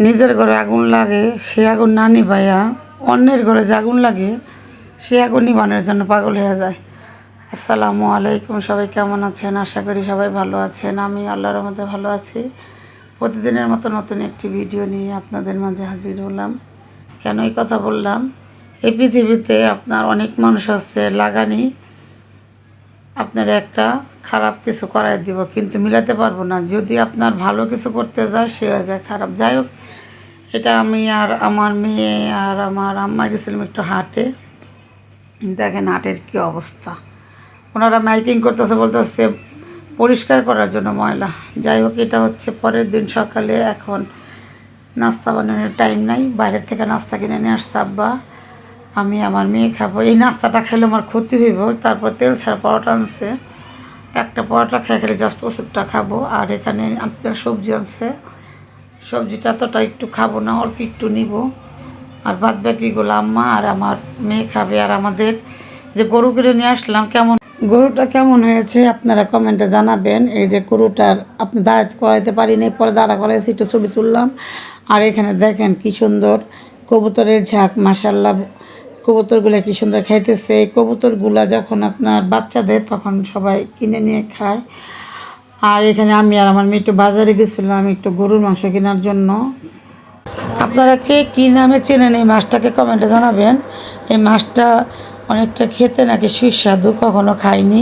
নিজের ঘরে আগুন লাগে সে আগুন না নিভাইয়া অন্যের ঘরে যে আগুন লাগে সে আগুন নিভানোর জন্য পাগল হয়ে যায়। আসসালামু আলাইকুম, সবাই কেমন আছেন? আশা করি সবাই ভালো আছেন। আমি আল্লাহর রহমতে ভালো আছি। প্রতিদিনের মতো নতুন একটি ভিডিও নিয়ে আপনাদের মাঝে হাজির হলাম। কেন এই কথা বললাম? এই পৃথিবীতে আপনার অনেক মানুষ আছে লাগানি আপনার একটা খারাপ কিছু করাই দিব, কিন্তু মিলাতে পারবো না। যদি আপনার ভালো কিছু করতে যায় সে হয়ে যায় খারাপ। যাই হোক, এটা আমি আর আমার মেয়ে আর আমার আম্মা গেছিলাম একটু হাটে। দেখেন হাটের কী অবস্থা, ওনারা মাইকিং করতেছে, বলতেছে পরিষ্কার করার জন্য ময়লা। যাই হোক, এটা হচ্ছে পরের দিন সকালে। এখন নাস্তা বানানোর টাইম নাই, বাইরের থেকে নাস্তা কিনে নিয়ে আসছে আব্বা। আমি আমার মেয়ে খাবো। এই নাস্তাটা খেলে আমার ক্ষতি হইব। তারপর তেল ছাড়া পরোটা আনছে, একটা পরোটা খেয়ে খেলে জাস্ট ওষুধটা খাবো। আর এখানে আপনার সবজি আনছে, সবজিটা এতটা একটু খাবো না, অল্প একটু নিব। আর বাদ বাকিগুলো আম্মা আর আমার মেয়ে খাবে। আর আমাদের যে গরু কিনে নিয়ে আসলাম, গরুটা কেমন হয়েছে আপনারা কমেন্টে জানাবেন। এই যে গরুটার আপনি দাঁড়াতে করাইতে পারিনি, পরে দাঁড়া করাইছি, একটু ছবি তুললাম। আর এখানে দেখেন কি সুন্দর কবুতরের ঝাঁক, মাশাআল্লাহ। কবুতরগুলো কি সুন্দর খাইতেছে। এই কবুতরগুলা যখন আপনার বাচ্চা দেয় তখন সবাই কিনে নিয়ে খায়। আর এখানে আমি আর আমার মেয়ে একটু বাজারে গেছিলাম একটু গরুর মাংস কেনার জন্য। আপনারা কে কী নামে চেনেন এই মাছটাকে কমেন্টে জানাবেন। এই মাছটা অনেকটা খেতে নাকি সুস্বাদু, কখনো খাইনি।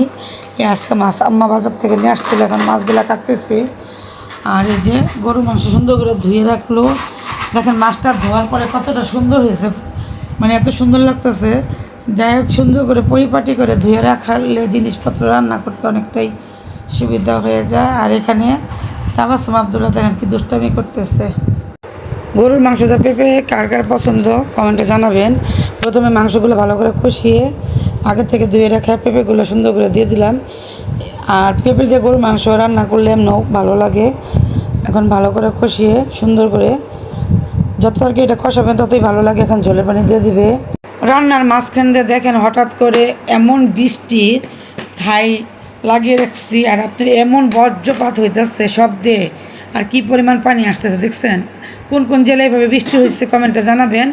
এই আজকে মাছ আম্মা বাজার থেকে নিয়ে আসছিল, এখন মাছগুলা কাটতেছি। আর এই যে গরু মাংস সুন্দর করে ধুয়ে রাখলো। দেখেন মাছটা ধোয়ার পরে কতটা সুন্দর হয়েছে, মানে এত সুন্দর লাগতেছে। যাই হোক, সুন্দর করে পরিপাটি করে ধুয়ে রাখলে জিনিসপত্র রান্না করতে অনেকটাই সুবিধা হয়ে যায়। আর এখানে তাবাসসুম আব্দুল্লাহ দেখেন কি দুষ্টামি করতেছে। গরুর মাংসটা পেঁপে কার কার পছন্দ কমেন্টে জানাবেন। প্রথমে মাংসগুলো ভালো করে কষিয়ে আগে থেকে ধুয়ে রাখা পেঁপেগুলো সুন্দর করে দিয়ে দিলাম। আর পেঁপে দিয়ে গরুর মাংস রান্না করলে এমনও ভালো লাগে। এখন ভালো করে কষিয়ে সুন্দর করে যত আর কি এটা কষাবেন ততই ভালো লাগে। এখন ঝোলের পানি দিয়ে দিবে। রান্নার মাঝখান দিয়ে দেখেন হঠাৎ করে এমন বৃষ্টি, ঠাই লাগিয়ে রাখছি। আর আপনার এমন বজ্রপাত হইতেছে শব্দে, আর কি পরিমাণ পানি আসতেছে দেখছেন। কোন কোন জেলায় এভাবে বৃষ্টি হয়েছে কমেন্টে জানাবেন।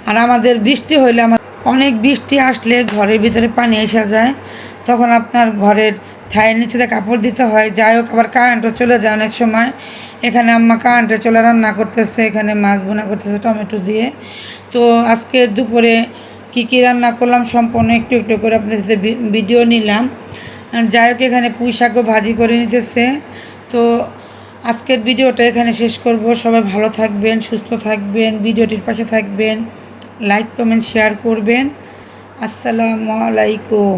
আর আমাদের বৃষ্টি হইলে অনেক বৃষ্টি আসলে ঘরের ভিতরে পানি এসে যায়, তখন আপনার ঘরের থায়ের নিচেতে কাপড় দিতে হয়। যাই হোক, আবার কারেন্টও চলে যায় অনেক সময়। এখানে আম্মা কারেন্টে চলে রান্না করতেছে, এখানে মাছ বোনা করতেছে টমেটো দিয়ে। তো আজকে দুপুরে কী কী রান্না করলাম সম্পূর্ণ একটু একটু করে আপনাদের সাথে ভিডিও নিলাম। যাই হোক, এখানে পুঁই শাকও ভাজি করে নিতেছে। তো আজকের ভিডিওটা এখানে শেষ করব। সবাই ভালো থাকবেন, সুস্থ থাকবেন, ভিডিওটির পাশে থাকবেন, লাইক কমেন্ট শেয়ার করবেন। আসসালামু আলাইকুম।